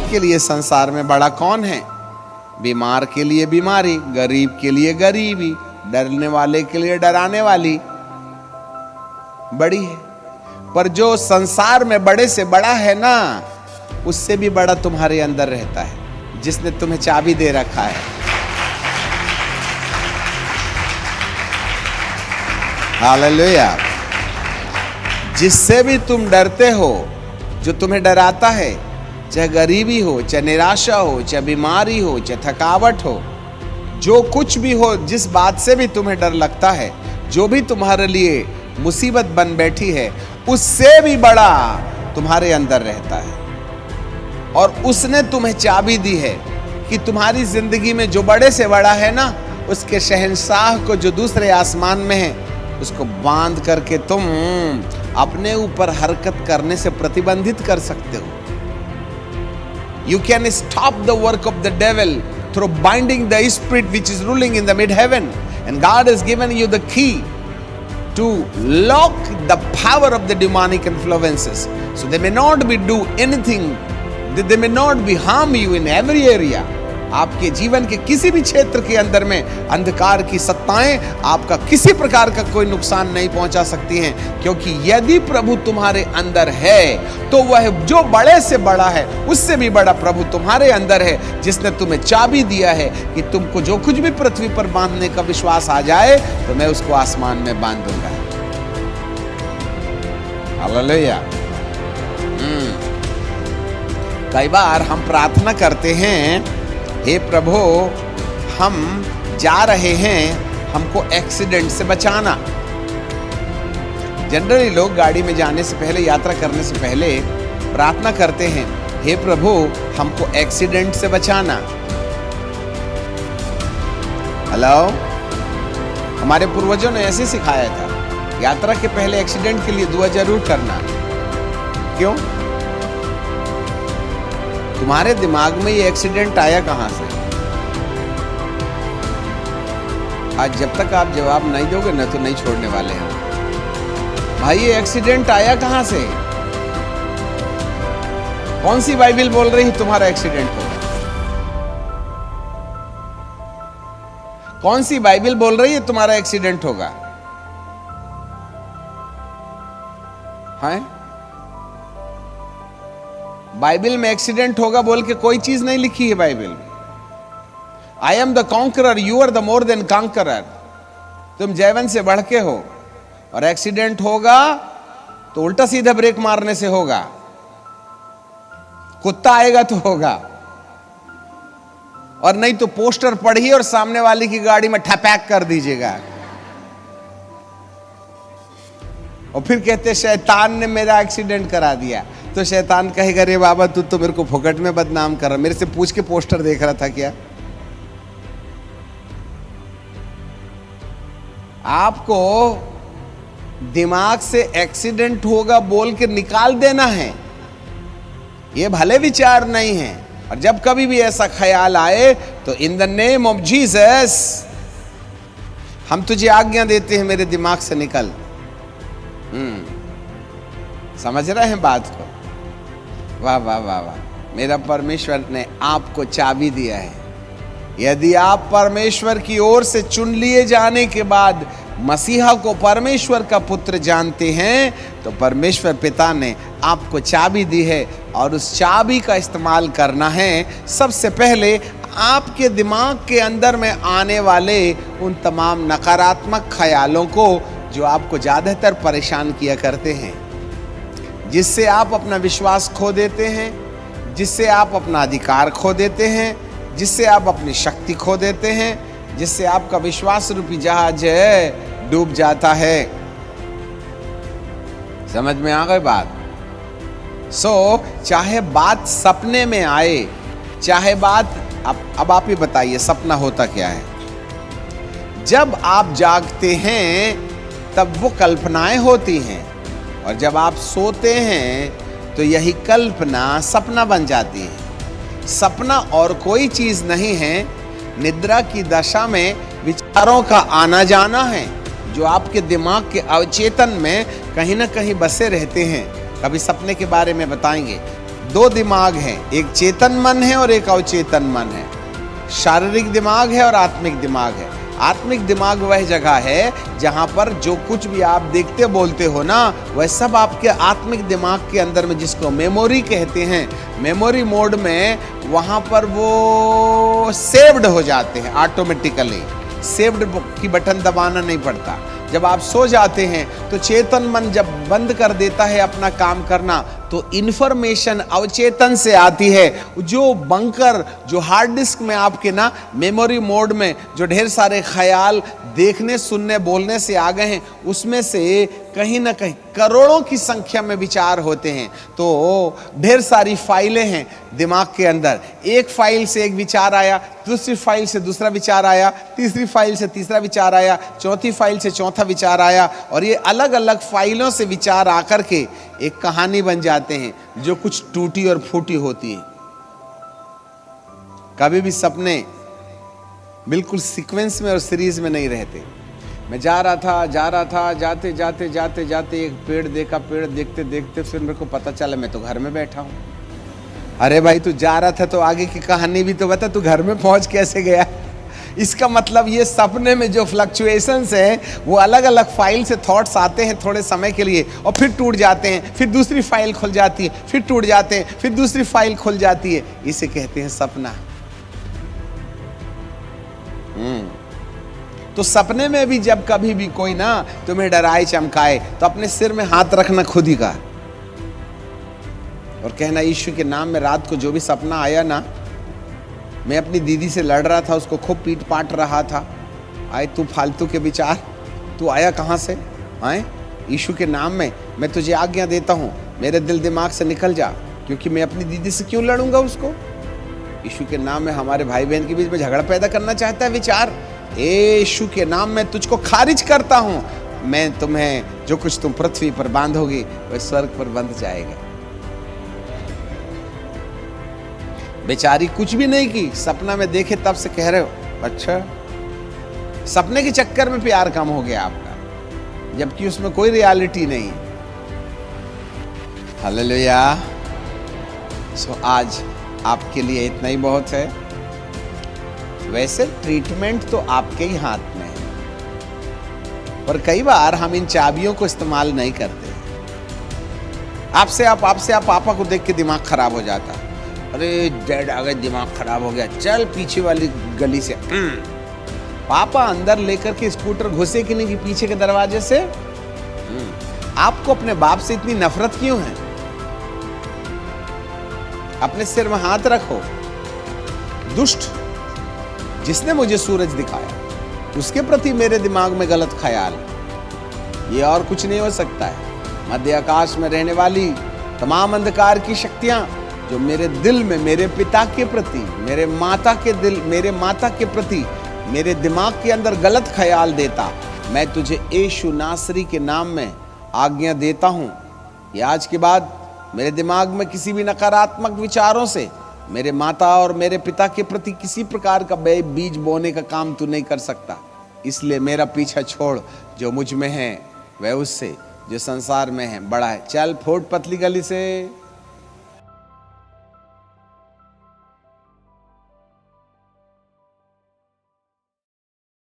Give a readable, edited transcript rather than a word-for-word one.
के लिए संसार में बड़ा कौन है? बीमार के लिए बीमारी, गरीब के लिए गरीबी, डरने वाले के लिए डराने वाली बड़ी है। पर जो संसार में बड़े से बड़ा है ना, उससे भी बड़ा तुम्हारे अंदर रहता है, जिसने तुम्हें चाबी दे रखा है। हालेलुया। जिससे भी तुम डरते हो, जो तुम्हें डराता है, चाहे गरीबी हो, चाहे निराशा हो, चाहे बीमारी हो, चाहे थकावट हो, जो कुछ भी हो, जिस बात से भी तुम्हें डर लगता है, जो भी तुम्हारे लिए मुसीबत बन बैठी है, उससे भी बड़ा तुम्हारे अंदर रहता है। और उसने तुम्हें चाबी दी है कि तुम्हारी जिंदगी में जो बड़े से बड़ा है ना, उसके शहंशाह को, जो दूसरे आसमान में है, उसको बांध करके तुम अपने ऊपर हरकत करने से प्रतिबंधित कर सकते हो। You can stop the work of the devil through binding the spirit which is ruling in the mid-heaven. And God has given you the key to lock the power of the demonic influences. So they may not be do anything, they may not be harm you in every area. आपके जीवन के किसी भी क्षेत्र के अंदर में अंधकार की सत्ताएं आपका किसी प्रकार का कोई नुकसान नहीं पहुंचा सकती हैं, क्योंकि यदि प्रभु तुम्हारे अंदर है तो वह जो बड़े से बड़ा है, उससे भी बड़ा प्रभु तुम्हारे अंदर है, जिसने तुम्हें चाबी दिया है कि तुमको जो कुछ भी पृथ्वी पर बांधने का विश्वास आ जाए तो मैं उसको आसमान में बांध दूंगा। हालेलुया। कई बार हम प्रार्थना करते हैं, हे प्रभु हम जा रहे हैं, हमको एक्सीडेंट से बचाना। जनरली लोग गाड़ी में जाने से पहले, यात्रा करने से पहले प्रार्थना करते हैं, हे प्रभु हमको एक्सीडेंट से बचाना। हेलो, हमारे पूर्वजों ने ऐसे सिखाया था, यात्रा के पहले एक्सीडेंट के लिए दुआ जरूर करना। क्यों? तुम्हारे दिमाग में ये एक्सीडेंट आया कहां से? आज जब तक आप जवाब नहीं दोगे ना, तो नहीं छोड़ने वाले हैं। भाई ये एक्सीडेंट आया कहां से? कौन सी बाइबल बोल रही है तुम्हारा एक्सीडेंट होगा? कौन सी बाइबल बोल रही है तुम्हारा एक्सीडेंट होगा? हैं? बाइबल में एक्सीडेंट होगा बोल के कोई चीज नहीं लिखी है बाइबल में। I am the conqueror, you are the more than conqueror. तुम जयवंत से बढ़ के हो, और एक्सीडेंट होगा तो उल्टा सीधा ब्रेक मारने से होगा, कुत्ता आएगा तो होगा, और नहीं तो पोस्टर पढ़िए और सामने वाले की गाड़ी में ठपैक कर दीजिएगा, और फिर कहते शैतान ने मेरा एक्सीडेंट करा दिया। तो शैतान कहेगा, रे बाबा तू तो मेरे को फुकट में बदनाम कर रहा, मेरे से पूछ के पोस्टर देख रहा था क्या? आपको दिमाग से एक्सीडेंट होगा बोल के निकाल देना है, ये भले विचार नहीं है। और जब कभी भी ऐसा ख्याल आए तो in the name of Jesus हम तुझे आज्ञा देते हैं, मेरे दिमाग से निकल। समझ रहे हैं बात को? वाह वाह वाह वाह। मेरा परमेश्वर ने आपको चाबी दिया है। यदि आप परमेश्वर की ओर से चुन लिए जाने के बाद मसीहा को परमेश्वर का पुत्र जानते हैं, तो परमेश्वर पिता ने आपको चाबी दी है, और उस चाबी का इस्तेमाल करना है सबसे पहले आपके दिमाग के अंदर में आने वाले उन तमाम नकारात्मक ख्यालों को जो आपको ज़्यादातर परेशान किया करते हैं, जिससे आप अपना विश्वास खो देते हैं, जिससे आप अपना अधिकार खो देते हैं, जिससे आप अपनी शक्ति खो देते हैं, जिससे आपका विश्वास रूपी जहाज डूब जाता है। समझ में आ गई बात? चाहे बात सपने में आए, चाहे बात अब आप ही बताइए सपना होता क्या है? जब आप जागते हैं तब वो कल्पनाएं होती हैं, और जब आप सोते हैं तो यही कल्पना सपना बन जाती है। सपना और कोई चीज नहीं है, निद्रा की दशा में विचारों का आना जाना है, जो आपके दिमाग के अवचेतन में कहीं ना कहीं बसे रहते हैं। कभी सपने के बारे में बताएंगे। दो दिमाग हैं, एक चेतन मन है और एक अवचेतन मन है। शारीरिक दिमाग है और आत्मिक दिमाग है। आत्मिक दिमाग वह जगह है जहां पर जो कुछ भी आप देखते बोलते हो ना, वह सब आपके आत्मिक दिमाग के अंदर में, जिसको मेमोरी कहते हैं, मेमोरी मोड में वहां पर वो सेव्ड हो जाते हैं ऑटोमेटिकली। सेव्ड की बटन दबाना नहीं पड़ता। जब आप सो जाते हैं तो चेतन मन जब बंद कर देता है अपना काम करना, तो इंफॉर्मेशन अवचेतन से आती है। जो बंकर, जो हार्ड डिस्क में आपके ना मेमोरी मोड में जो ढेर सारे ख्याल देखने, सुनने, बोलने से आ गए हैं, उसमें से कहीं ना कहीं करोड़ों की संख्या में विचार होते हैं। तो ढेर सारी फाइलें हैं दिमाग के अंदर। एक फाइल से एक विचार आया, दूसरी फाइल से दूसरा विचार आया, तीसरी फाइल से तीसरा विचार आया, चौथी फाइल से चौथा विचार आया, और ये अलग अलग फाइलों से विचार आकर के एक कहानी बन जाते हैं जो कुछ टूटी और फूटी होती है। कभी भी सपने बिल्कुल सीक्वेंस में और सीरीज में नहीं रहते। मैं जा रहा था, जाते जाते एक पेड़ देखा, पेड़ देखते देखते फिर मेरे को पता चला मैं तो घर में बैठा हूं। अरे भाई, तू जा रहा था तो आगे की कहानी भी तो बता, तू घर में पहुंच कैसे गया? इसका मतलब ये सपने में जो फ्लक्चुएशंस है, वो अलग अलग फाइल से थॉट्स आते हैं थोड़े समय के लिए और फिर टूट जाते हैं, फिर दूसरी फाइल खुल जाती है, फिर टूट जाते हैं, फिर दूसरी फाइल खुल जाती है। इसे कहते हैं सपना। तो सपने में भी जब कभी भी कोई ना तुम्हें डराए चमकाए, तो अपने सिर में हाथ रखना खुद ही का और कहना, यीशु के नाम में रात को जो भी सपना आया ना, मैं अपनी दीदी से लड़ रहा था, उसको खूब पीट पाट रहा था, आए तू फालतू के विचार, तू आया कहाँ से? आए यीशु के नाम में मैं तुझे आज्ञा देता हूँ, मेरे दिल दिमाग से निकल जा, क्योंकि मैं अपनी दीदी से क्यों लड़ूंगा उसको? यीशु के नाम में हमारे भाई बहन के बीच में झगड़ा पैदा करना चाहता है विचार? यीशु के नाम में तुझको खारिज करता हूँ। मैं तुम्हें, जो कुछ तुम पृथ्वी पर बांधोगी वह स्वर्ग पर बंध जाएगा। बेचारी कुछ भी नहीं की, सपना में देखे तब से कह रहे हो अच्छा। सपने के चक्कर में प्यार कम हो गया आपका, जबकि उसमें कोई रियलिटी नहीं। हालेलुया। सो आज आपके लिए इतना ही बहुत है। वैसे ट्रीटमेंट तो आपके ही हाथ में है, पर कई बार हम इन चाबियों को इस्तेमाल नहीं करते। आपसे आप पापा को देख के दिमाग खराब हो जाता, अरे डैड आ गए, दिमाग खराब हो गया, चल पीछे वाली गली से। पापा अंदर लेकर के स्कूटर घुसे कि नहीं कि पीछे के दरवाजे से? आपको अपने बाप से इतनी नफरत क्यों है? अपने सिर में हाथ रखो। दुष्ट जिसने मुझे सूरज दिखाया, उसके प्रति मेरे दिमाग में गलत ख्याल, ये और कुछ नहीं हो सकता है। मध्य आकाश में रहने वाली तमाम अंधकार की शक्तियां जो मेरे दिल में मेरे पिता के प्रति, मेरे माता के प्रति मेरे दिमाग के अंदर गलत ख्याल देता, मैं तुझे यीशु नासरी के नाम में आज्ञा देता हूं कि आज के बाद मेरे दिमाग में किसी भी नकारात्मक विचारों से मेरे माता और मेरे पिता के प्रति किसी प्रकार का बीज बोने का काम तू नहीं कर सकता। इसलिए मेरा पीछा छोड़, जो मुझ में है वह उससे जो संसार में है बड़ा है। चल फूट पतली गली से।